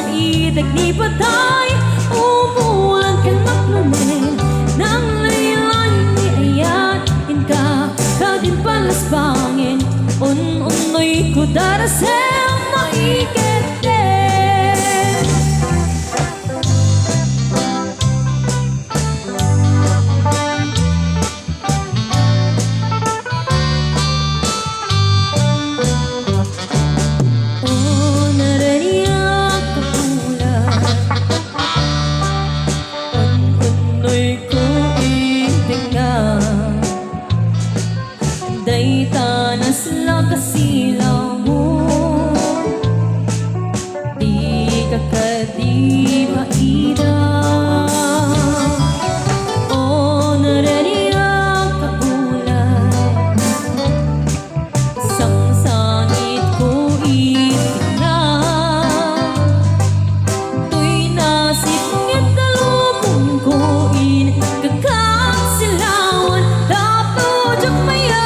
itek ni patay umulan ka naklunin nang laylan ni ayat inka kadin palas bangin unoy ko darasel na ikete day tanas lang kasilaw mo di ka kadi maida o narariyak ka ulan sang sangit ko itignan tuy nasipngit kalupong ko in kakasilawan tapos maya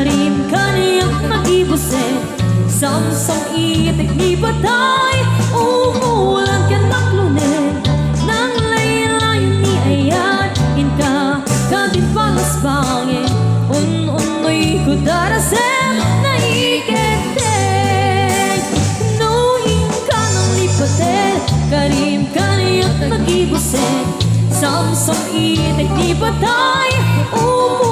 karim kaniyang mag-ibusin samsang itik ni patay umulan ka naklunin nang laylayan ni ayat inka kadin palas bangin unoy ko darasem na ikete nuhin ka ng lipatin karim kaniyang mag-ibusin samsang itik ni patay umulan